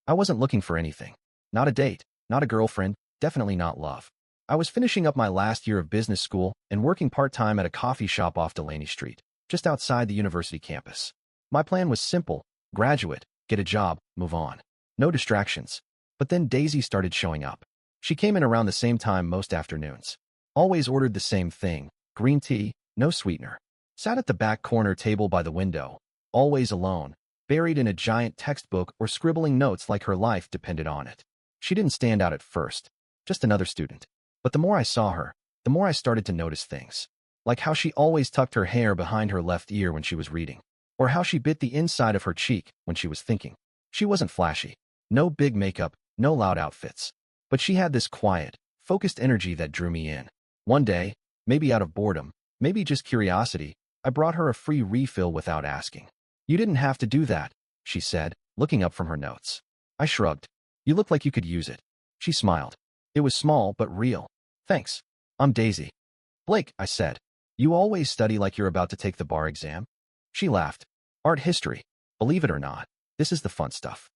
I wasn't looking for anything. Not a date, not a girlfriend, definitely not love. I was finishing up my last year of business school and working part-time at a coffee shop off Delaney Street, just outside the university campus. My plan was simple: graduate, get a job, move on. No distractions. But then Daisy started showing up. She came in around the same time most afternoons. Always ordered the same thing: green tea, no sweetener. Sat at the back corner table by the window, always alone, buried in a giant textbook or scribbling notes like her life depended on it. She didn't stand out at first, just another student. But the more I saw her, the more I started to notice things. Like how she always tucked her hair behind her left ear when she was reading, or how she bit the inside of her cheek when she was thinking. She wasn't flashy. No big makeup, no loud outfits. But she had this quiet, focused energy that drew me in. One day, maybe out of boredom, maybe just curiosity, I brought her a free refill without asking. "You didn't have to do that," she said, looking up from her notes. I shrugged. "You look like you could use it." She smiled. It was small but real. "Thanks. I'm Daisy." "Blake," I said. "You always study like you're about to take the bar exam?" She laughed. "Art history. Believe it or not, this is the fun stuff."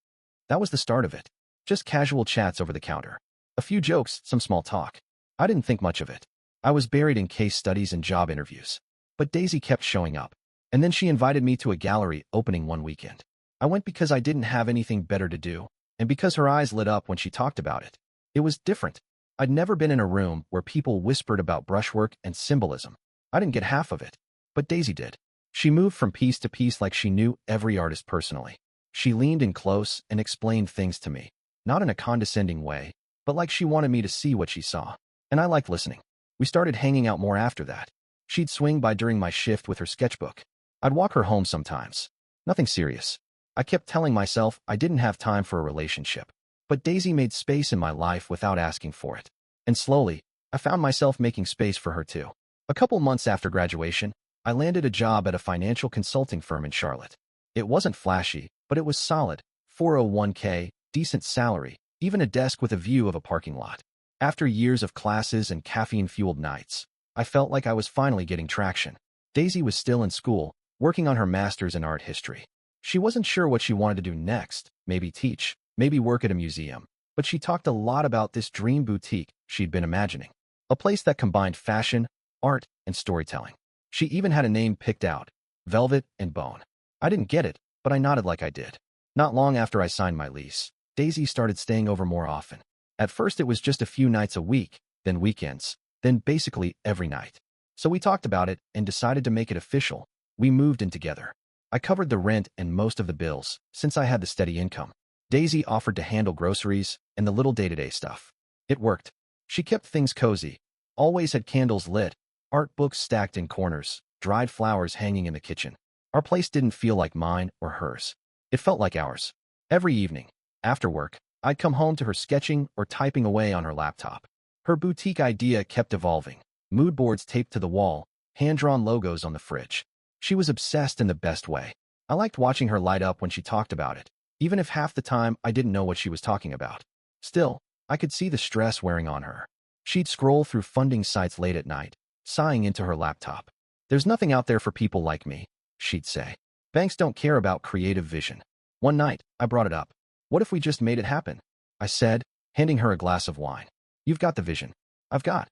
That was the start of it. Just casual chats over the counter. A few jokes, some small talk. I didn't think much of it. I was buried in case studies and job interviews. But Daisy kept showing up. And then she invited me to a gallery opening one weekend. I went because I didn't have anything better to do, and because her eyes lit up when she talked about it. It was different. I'd never been in a room where people whispered about brushwork and symbolism. I didn't get half of it, but Daisy did. She moved from piece to piece like she knew every artist personally. She leaned in close and explained things to me, not in a condescending way, but like she wanted me to see what she saw. And I liked listening. We started hanging out more after that. She'd swing by during my shift with her sketchbook. I'd walk her home sometimes. Nothing serious. I kept telling myself I didn't have time for a relationship. But Daisy made space in my life without asking for it. And slowly, I found myself making space for her too. A couple months after graduation, I landed a job at a financial consulting firm in Charlotte. It wasn't flashy, but it was solid. 401k, decent salary, even a desk with a view of a parking lot. After years of classes and caffeine-fueled nights, I felt like I was finally getting traction. Daisy was still in school, working on her master's in art history. She wasn't sure what she wanted to do next, maybe teach, maybe work at a museum, but she talked a lot about this dream boutique she'd been imagining. A place that combined fashion, art, and storytelling. She even had a name picked out: Velvet and Bone. I didn't get it, but I nodded like I did. Not long after I signed my lease, Daisy started staying over more often. At first it was just a few nights a week, then weekends, then basically every night. So we talked about it and decided to make it official. We moved in together. I covered the rent and most of the bills, since I had the steady income. Daisy offered to handle groceries and the little day-to-day stuff. It worked. She kept things cozy, always had candles lit, art books stacked in corners, dried flowers hanging in the kitchen. Our place didn't feel like mine or hers. It felt like ours. Every evening, after work, I'd come home to her sketching or typing away on her laptop. Her boutique idea kept evolving. Mood boards taped to the wall, hand-drawn logos on the fridge. She was obsessed in the best way. I liked watching her light up when she talked about it, even if half the time I didn't know what she was talking about. Still, I could see the stress wearing on her. She'd scroll through funding sites late at night, sighing into her laptop. "There's nothing out there for people like me," she'd say. "Banks don't care about creative vision." One night, I brought it up. "What if we just made it happen?" I said, handing her a glass of wine. "You've got the vision. I've got,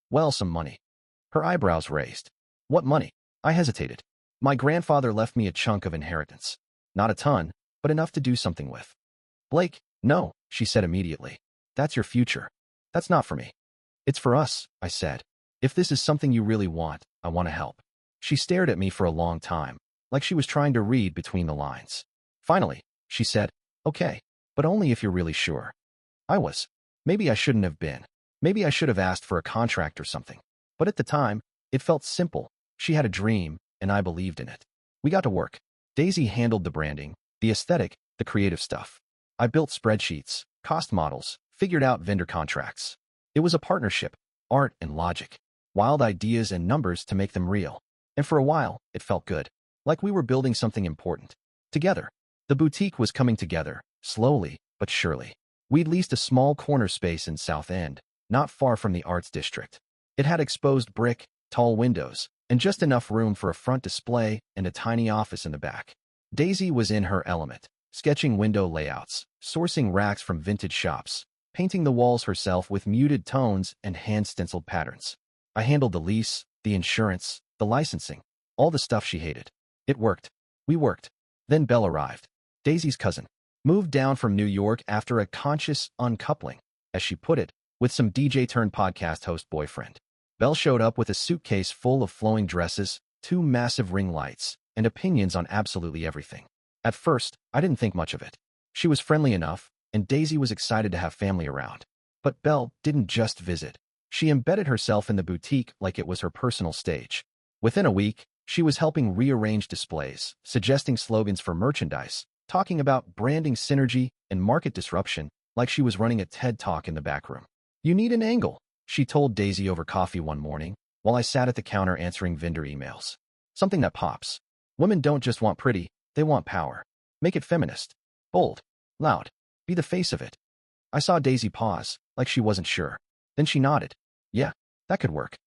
well, some money." Her eyebrows raised. "What money?" I hesitated. "My grandfather left me a chunk of inheritance. Not a ton, but enough to do something with." "Blake, no," she said immediately. "That's your future. That's not for me." "It's for us," I said. "If this is something you really want, I want to help." She stared at me for a long time, like she was trying to read between the lines. Finally, she said, "Okay, but only if you're really sure." I was. Maybe I shouldn't have been. Maybe I should have asked for a contract or something. But at the time, it felt simple. She had a dream, and I believed in it. We got to work. Daisy handled the branding, the aesthetic, the creative stuff. I built spreadsheets, cost models, figured out vendor contracts. It was a partnership, art and logic, wild ideas and numbers to make them real. And for a while, it felt good, like we were building something important. Together. The boutique was coming together, slowly but surely. We'd leased a small corner space in South End, not far from the arts district. It had exposed brick, tall windows, and just enough room for a front display and a tiny office in the back. Daisy was in her element, sketching window layouts, sourcing racks from vintage shops, painting the walls herself with muted tones and hand-stenciled patterns. I handled the lease, the insurance, the licensing, all the stuff she hated. It worked. We worked. Then Belle arrived. Daisy's cousin. Moved down from New York after a conscious uncoupling, as she put it, with some DJ-turned-podcast host boyfriend. Belle showed up with a suitcase full of flowing dresses, 2 massive ring lights, and opinions on absolutely everything. At first, I didn't think much of it. She was friendly enough, and Daisy was excited to have family around. But Belle didn't just visit. She embedded herself in the boutique like it was her personal stage. Within a week, she was helping rearrange displays, suggesting slogans for merchandise, talking about branding synergy and market disruption like she was running a TED Talk in the back room. "You need an angle," she told Daisy over coffee one morning, while I sat at the counter answering vendor emails. "Something that pops. Women don't just want pretty, they want power. Make it feminist. Bold. Loud. Be the face of it." I saw Daisy pause, like she wasn't sure. Then she nodded. "Yeah, that could work."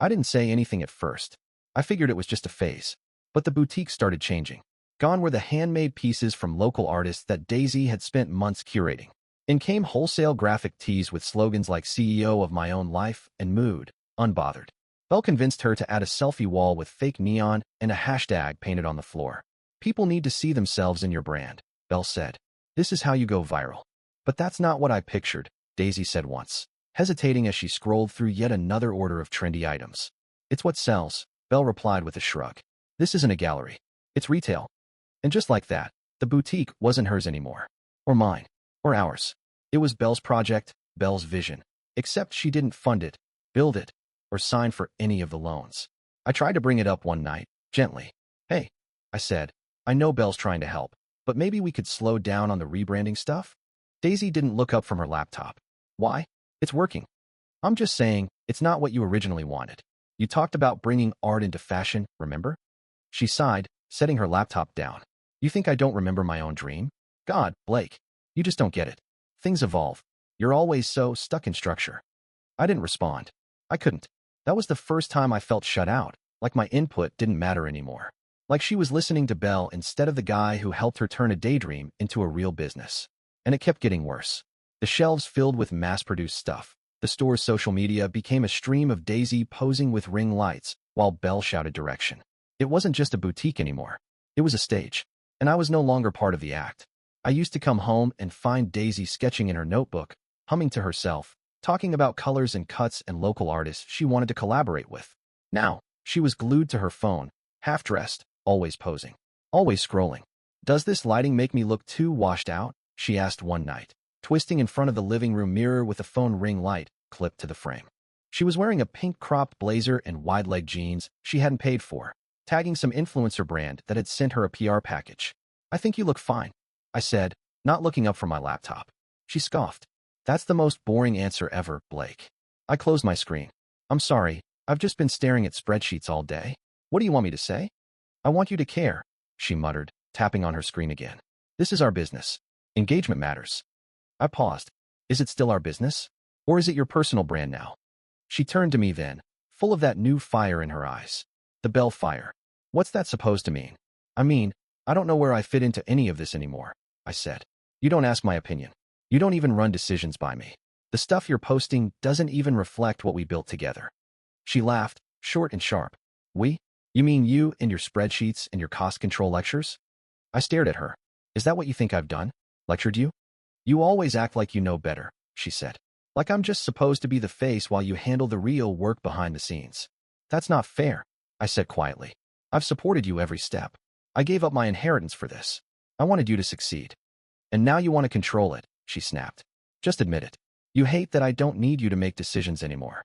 I didn't say anything at first. I figured it was just a phase. But the boutique started changing. Gone were the handmade pieces from local artists that Daisy had spent months curating. In came wholesale graphic tees with slogans like CEO of my own life and mood, unbothered. Belle convinced her to add a selfie wall with fake neon and a hashtag painted on the floor. "People need to see themselves in your brand," Belle said. "This is how you go viral." "But that's not what I pictured," Daisy said once, hesitating as she scrolled through yet another order of trendy items. "It's what sells," Belle replied with a shrug. "This isn't a gallery. It's retail." And just like that, the boutique wasn't hers anymore. Or mine. Or ours. It was Belle's project, Belle's vision. Except she didn't fund it, build it, or sign for any of the loans. I tried to bring it up one night, gently. "Hey," I said, "I know Belle's trying to help, but maybe we could slow down on the rebranding stuff?" Daisy didn't look up from her laptop. "Why? It's working." "I'm just saying, it's not what you originally wanted. You talked about bringing art into fashion, remember?" She sighed, setting her laptop down. "You think I don't remember my own dream? God, Blake, you just don't get it. Things evolve. You're always so stuck in structure." I didn't respond. I couldn't. That was the first time I felt shut out, like my input didn't matter anymore. Like she was listening to Belle instead of the guy who helped her turn a daydream into a real business. And it kept getting worse. The shelves filled with mass-produced stuff. The store's social media became a stream of Daisy posing with ring lights, while Belle shouted direction. It wasn't just a boutique anymore. It was a stage. And I was no longer part of the act. I used to come home and find Daisy sketching in her notebook, humming to herself, talking about colors and cuts and local artists she wanted to collaborate with. Now, she was glued to her phone, half-dressed, always posing, always scrolling. "Does this lighting make me look too washed out?" she asked one night, twisting in front of the living room mirror with a phone ring light clipped to the frame. She was wearing a pink cropped blazer and wide-leg jeans she hadn't paid for, tagging some influencer brand that had sent her a PR package. "I think you look fine," I said, not looking up from my laptop. She scoffed. "That's the most boring answer ever, Blake." I closed my screen. "I'm sorry, I've just been staring at spreadsheets all day. What do you want me to say?" "I want you to care," she muttered, tapping on her screen again. "This is our business. Engagement matters." I paused. "Is it still our business? Or is it your personal brand now?" She turned to me then, full of that new fire in her eyes. "The Belle fire. What's that supposed to mean?" "I mean, I don't know where I fit into any of this anymore," I said. "You don't ask my opinion. You don't even run decisions by me. The stuff you're posting doesn't even reflect what we built together." She laughed, short and sharp. "We? You mean you and your spreadsheets and your cost control lectures?" I stared at her. "Is that what you think I've done? Lectured you?" "You always act like you know better," she said. "Like I'm just supposed to be the face while you handle the real work behind the scenes." "That's not fair," I said quietly. "I've supported you every step. I gave up my inheritance for this. I wanted you to succeed. And now you want to control it," she snapped. "Just admit it. You hate that I don't need you to make decisions anymore."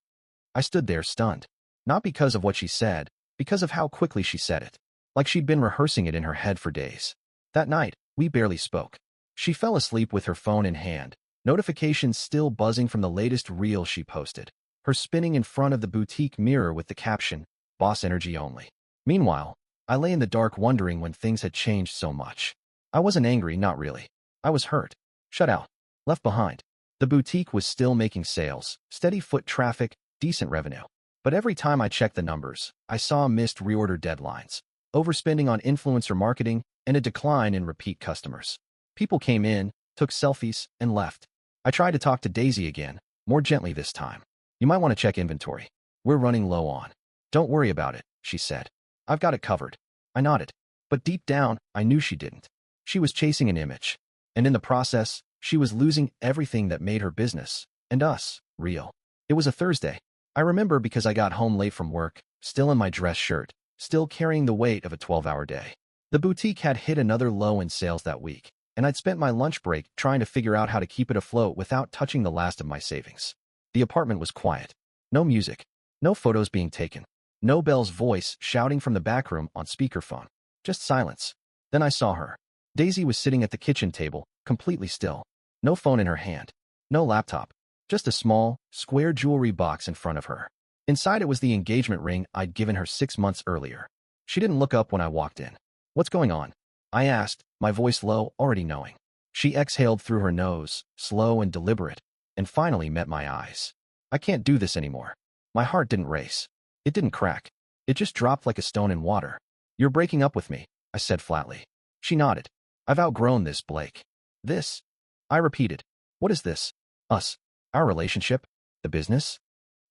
I stood there stunned. Not because of what she said, because of how quickly she said it. Like she'd been rehearsing it in her head for days. That night, we barely spoke. She fell asleep with her phone in hand, notifications still buzzing from the latest reel she posted, her spinning in front of the boutique mirror with the caption, "Boss energy only." Meanwhile, I lay in the dark wondering when things had changed so much. I wasn't angry, not really. I was hurt. Shut out. Left behind. The boutique was still making sales, steady foot traffic, decent revenue. But every time I checked the numbers, I saw missed reorder deadlines, overspending on influencer marketing, and a decline in repeat customers. People came in, took selfies, and left. I tried to talk to Daisy again, more gently this time. You might want to check inventory. We're running low on. Don't worry about it, she said. I've got it covered. I nodded. But deep down, I knew she didn't. She was chasing an image. And in the process, she was losing everything that made her business, and us, real. It was a Thursday. I remember because I got home late from work, still in my dress shirt, still carrying the weight of a 12-hour day. The boutique had hit another low in sales that week, and I'd spent my lunch break trying to figure out how to keep it afloat without touching the last of my savings. The apartment was quiet. No music. No photos being taken. No Belle's voice shouting from the back room on speakerphone. Just silence. Then I saw her. Daisy was sitting at the kitchen table, completely still. No phone in her hand. No laptop. Just a small, square jewelry box in front of her. Inside it was the engagement ring I'd given her 6 months earlier. She didn't look up when I walked in. What's going on? I asked, my voice low, already knowing. She exhaled through her nose, slow and deliberate, and finally met my eyes. I can't do this anymore. My heart didn't race. It didn't crack. It just dropped like a stone in water. You're breaking up with me, I said flatly. She nodded. I've outgrown this, Blake. This? I repeated. What is this? Us. Our relationship? The business?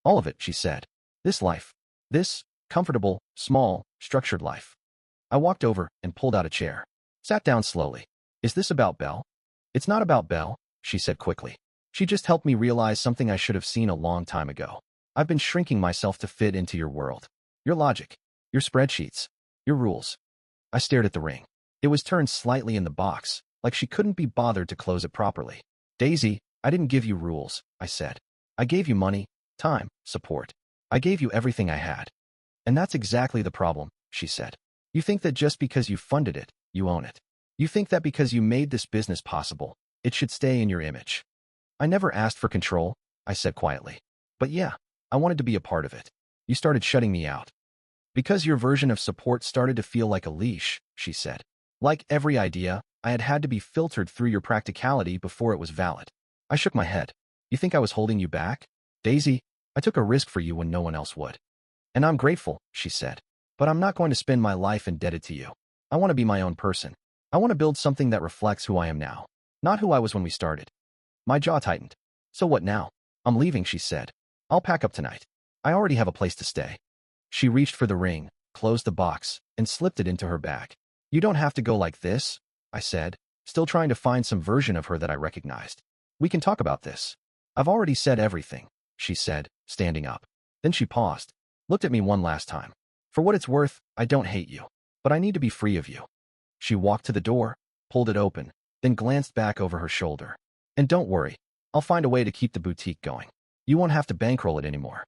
All of it, she said. This life. This comfortable, small, structured life. I walked over and pulled out a chair. Sat down slowly. Is this about Belle? It's not about Belle, she said quickly. She just helped me realize something I should have seen a long time ago. I've been shrinking myself to fit into your world. Your logic. Your spreadsheets. Your rules. I stared at the ring. It was turned slightly in the box, like she couldn't be bothered to close it properly. Daisy, I didn't give you rules, I said. I gave you money, time, support. I gave you everything I had. And that's exactly the problem, she said. You think that just because you funded it, you own it. You think that because you made this business possible, it should stay in your image. I never asked for control, I said quietly. But yeah, I wanted to be a part of it. You started shutting me out. Because your version of support started to feel like a leash, she said. Like every idea, I had to be filtered through your practicality before it was valid. I shook my head. You think I was holding you back? Daisy, I took a risk for you when no one else would. And I'm grateful, she said. But I'm not going to spend my life indebted to you. I want to be my own person. I want to build something that reflects who I am now, not who I was when we started. My jaw tightened. So what now? I'm leaving, she said. I'll pack up tonight. I already have a place to stay. She reached for the ring, closed the box, and slipped it into her bag. You don't have to go like this, I said, still trying to find some version of her that I recognized. We can talk about this. I've already said everything, she said, standing up. Then she paused, looked at me one last time. For what it's worth, I don't hate you, but I need to be free of you. She walked to the door, pulled it open, then glanced back over her shoulder. And don't worry, I'll find a way to keep the boutique going. You won't have to bankroll it anymore.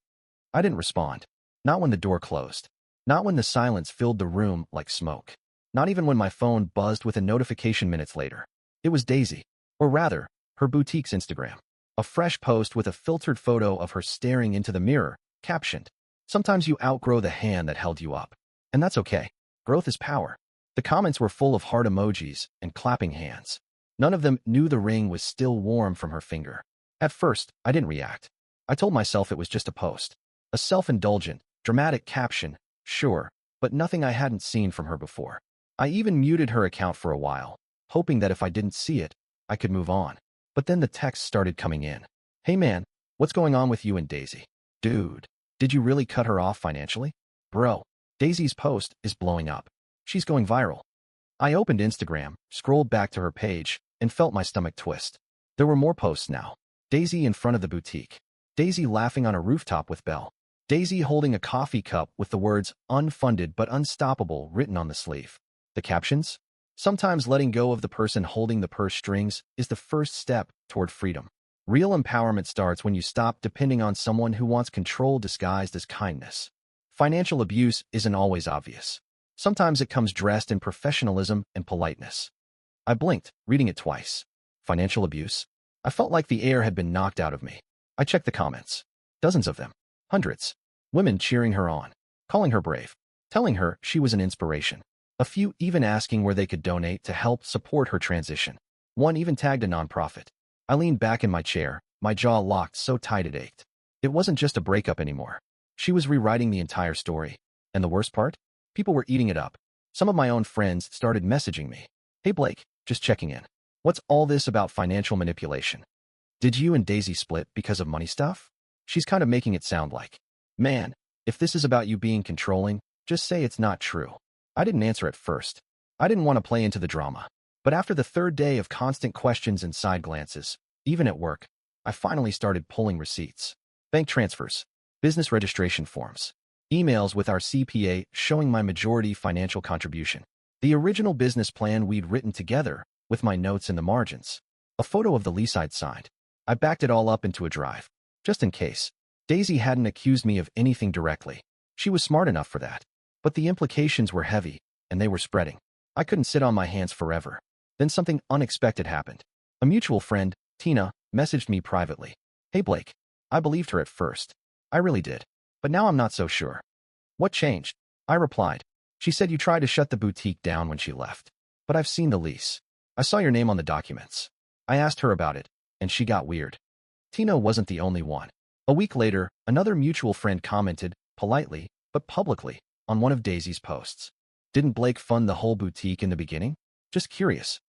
I didn't respond. Not when the door closed. Not when the silence filled the room like smoke. Not even when my phone buzzed with a notification minutes later. It was Daisy, or rather, her boutique's Instagram. A fresh post with a filtered photo of her staring into the mirror, captioned, "Sometimes you outgrow the hand that held you up. And that's okay. Growth is power." The comments were full of heart emojis and clapping hands. None of them knew the ring was still warm from her finger. At first, I didn't react. I told myself it was just a post. A self-indulgent, dramatic caption, sure, but nothing I hadn't seen from her before. I even muted her account for a while, hoping that if I didn't see it, I could move on. But then the texts started coming in. Hey man, what's going on with you and Daisy? Dude, did you really cut her off financially? Bro, Daisy's post is blowing up. She's going viral. I opened Instagram, scrolled back to her page, and felt my stomach twist. There were more posts now. Daisy in front of the boutique. Daisy laughing on a rooftop with Belle. Daisy holding a coffee cup with the words "unfunded but unstoppable" written on the sleeve. The captions? Sometimes letting go of the person holding the purse strings is the first step toward freedom. Real empowerment starts when you stop depending on someone who wants control disguised as kindness. Financial abuse isn't always obvious. Sometimes it comes dressed in professionalism and politeness. I blinked, reading it twice. Financial abuse? I felt like the air had been knocked out of me. I checked the comments. Dozens of them. Hundreds. Women cheering her on, calling her brave, telling her she was an inspiration. A few even asking where they could donate to help support her transition. One even tagged a nonprofit. I leaned back in my chair, my jaw locked so tight it ached. It wasn't just a breakup anymore. She was rewriting the entire story. And the worst part? People were eating it up. Some of my own friends started messaging me. Hey Blake, just checking in. What's all this about financial manipulation? Did you and Daisy split because of money stuff? She's kind of making it sound like. Man, if this is about you being controlling, just say it's not true. I didn't answer at first. I didn't want to play into the drama. But after the third day of constant questions and side glances, even at work, I finally started pulling receipts. Bank transfers, business registration forms, emails with our CPA showing my majority financial contribution, the original business plan we'd written together with my notes in the margins, a photo of the lease I'd signed. I backed it all up into a drive, just in case. Daisy hadn't accused me of anything directly. She was smart enough for that. But the implications were heavy, and they were spreading. I couldn't sit on my hands forever. Then something unexpected happened. A mutual friend, Tina, messaged me privately. Hey Blake. I believed her at first. I really did. But now I'm not so sure. What changed? I replied. She said you tried to shut the boutique down when she left. But I've seen the lease. I saw your name on the documents. I asked her about it, and she got weird. Tina wasn't the only one. A week later, another mutual friend commented, politely, but publicly, on one of Daisy's posts. Didn't Blake fund the whole boutique in the beginning? Just curious.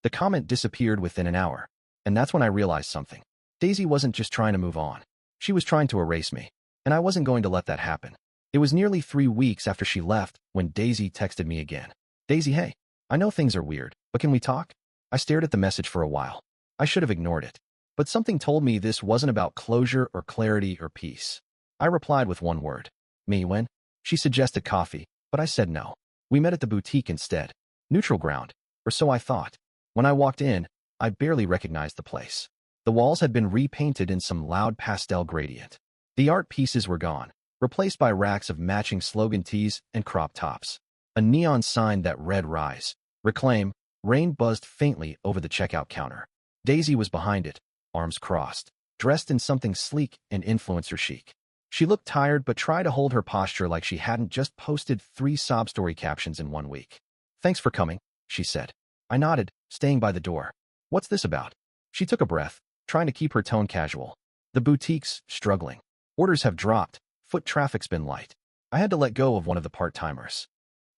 The comment disappeared within an hour, and that's when I realized something. Daisy wasn't just trying to move on. She was trying to erase me, and I wasn't going to let that happen. It was nearly 3 weeks after she left when Daisy texted me again. Daisy, hey, I know things are weird, but can we talk? I stared at the message for a while. I should have ignored it. But something told me this wasn't about closure or clarity or peace. I replied with one word. Me when? She suggested coffee, but I said no. We met at the boutique instead. Neutral ground, or so I thought. When I walked in, I barely recognized the place. The walls had been repainted in some loud pastel gradient. The art pieces were gone, replaced by racks of matching slogan tees and crop tops. A neon sign that read Rise, Reclaim, Rain buzzed faintly over the checkout counter. Daisy was behind it, arms crossed, dressed in something sleek and influencer chic. She looked tired but tried to hold her posture like she hadn't just posted 3 sob story captions in 1 week. Thanks for coming, she said. I nodded, staying by the door. What's this about? She took a breath, trying to keep her tone casual. The boutique's struggling. Orders have dropped, foot traffic's been light. I had to let go of one of the part-timers.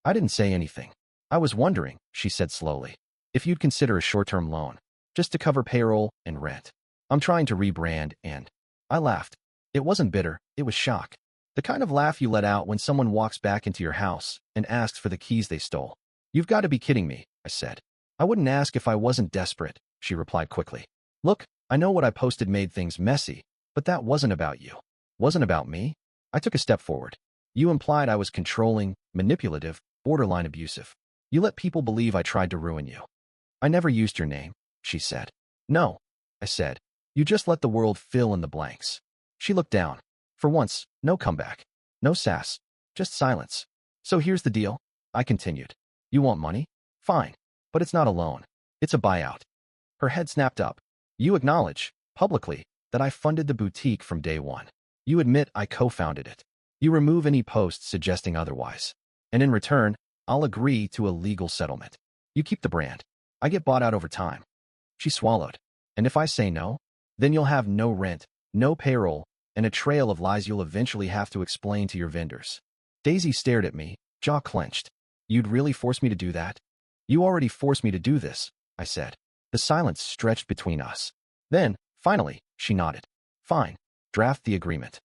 I didn't say anything. I was wondering, she said slowly, if you'd consider a short-term loan, just to cover payroll and rent. I'm trying to rebrand and... I laughed. It wasn't bitter, it was shock. The kind of laugh you let out when someone walks back into your house and asks for the keys they stole. You've got to be kidding me, I said. I wouldn't ask if I wasn't desperate, she replied quickly. Look, I know what I posted made things messy, but that wasn't about you. Wasn't about me? I took a step forward. You implied I was controlling, manipulative, borderline abusive. You let people believe I tried to ruin you. I never used your name, she said. No, I said. You just let the world fill in the blanks. She looked down. For once, no comeback. No sass. Just silence. So here's the deal, I continued. You want money? Fine. But it's not a loan. It's a buyout. Her head snapped up. You acknowledge, publicly, that I funded the boutique from day one. You admit I co-founded it. You remove any posts suggesting otherwise. And in return, I'll agree to a legal settlement. You keep the brand. I get bought out over time. She swallowed. And if I say no, then you'll have no rent, no payroll, and a trail of lies you'll eventually have to explain to your vendors. Daisy stared at me, jaw clenched. You'd really force me to do that? You already forced me to do this, I said. The silence stretched between us. Then, finally, she nodded. Fine. Draft the agreement.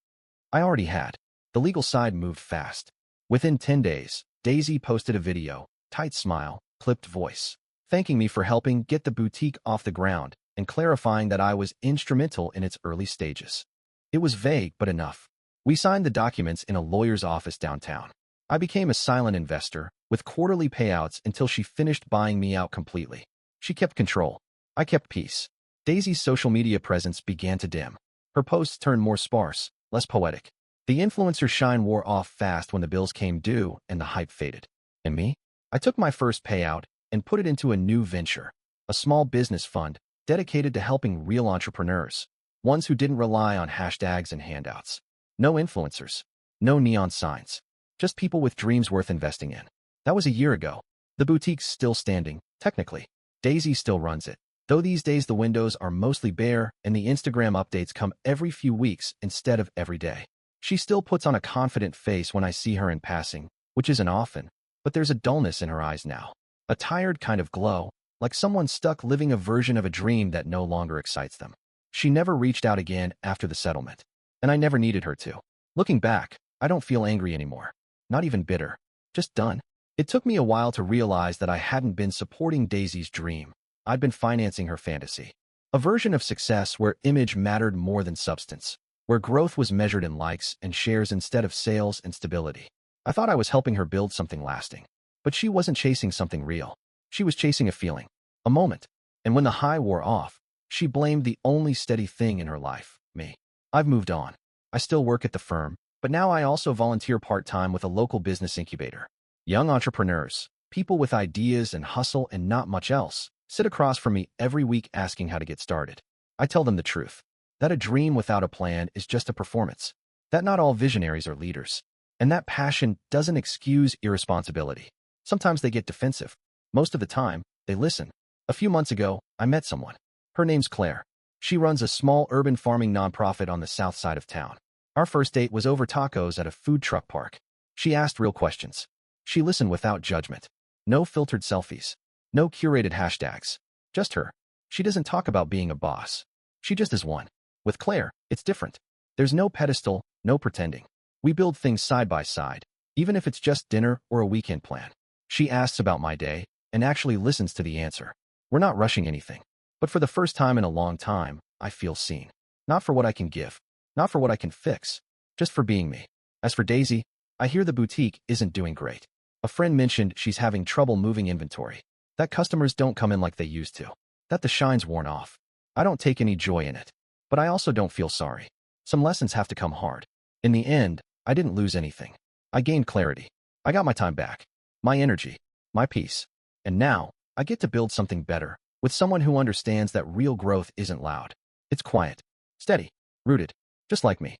I already had. The legal side moved fast. Within 10 days, Daisy posted a video, tight smile, clipped voice, thanking me for helping get the boutique off the ground and clarifying that I was instrumental in its early stages. It was vague but enough. We signed the documents in a lawyer's office downtown. I became a silent investor, with quarterly payouts until she finished buying me out completely. She kept control. I kept peace. Daisy's social media presence began to dim. Her posts turned more sparse, less poetic. The influencer shine wore off fast when the bills came due and the hype faded. And me? I took my first payout and put it into a new venture, a small business fund dedicated to helping real entrepreneurs, ones who didn't rely on hashtags and handouts. No influencers, no neon signs, just people with dreams worth investing in. That was a year ago. The boutique's still standing, technically. Daisy still runs it, though these days the windows are mostly bare and the Instagram updates come every few weeks instead of every day. She still puts on a confident face when I see her in passing, which isn't often, but there's a dullness in her eyes now. A tired kind of glow, like someone stuck living a version of a dream that no longer excites them. She never reached out again after the settlement, and I never needed her to. Looking back, I don't feel angry anymore. Not even bitter. Just done. It took me a while to realize that I hadn't been supporting Daisy's dream. I'd been financing her fantasy. A version of success where image mattered more than substance, where growth was measured in likes and shares instead of sales and stability. I thought I was helping her build something lasting. But she wasn't chasing something real. She was chasing a feeling, a moment. And when the high wore off, she blamed the only steady thing in her life, me. I've moved on. I still work at the firm, but now I also volunteer part-time with a local business incubator. Young entrepreneurs, people with ideas and hustle and not much else, sit across from me every week asking how to get started. I tell them the truth, that a dream without a plan is just a performance, that not all visionaries are leaders, and that passion doesn't excuse irresponsibility. Sometimes they get defensive. Most of the time, they listen. A few months ago, I met someone. Her name's Claire. She runs a small urban farming nonprofit on the south side of town. Our first date was over tacos at a food truck park. She asked real questions. She listened without judgment. No filtered selfies. No curated hashtags. Just her. She doesn't talk about being a boss. She just is one. With Claire, it's different. There's no pedestal, no pretending. We build things side by side, even if it's just dinner or a weekend plan. She asks about my day and actually listens to the answer. We're not rushing anything. But for the first time in a long time, I feel seen. Not for what I can give, not for what I can fix, just for being me. As for Daisy, I hear the boutique isn't doing great. A friend mentioned she's having trouble moving inventory, that customers don't come in like they used to, that the shine's worn off. I don't take any joy in it, but I also don't feel sorry. Some lessons have to come hard. In the end, I didn't lose anything. I gained clarity. I got my time back, my energy, my peace. And now, I get to build something better, with someone who understands that real growth isn't loud. It's quiet, steady, rooted, just like me.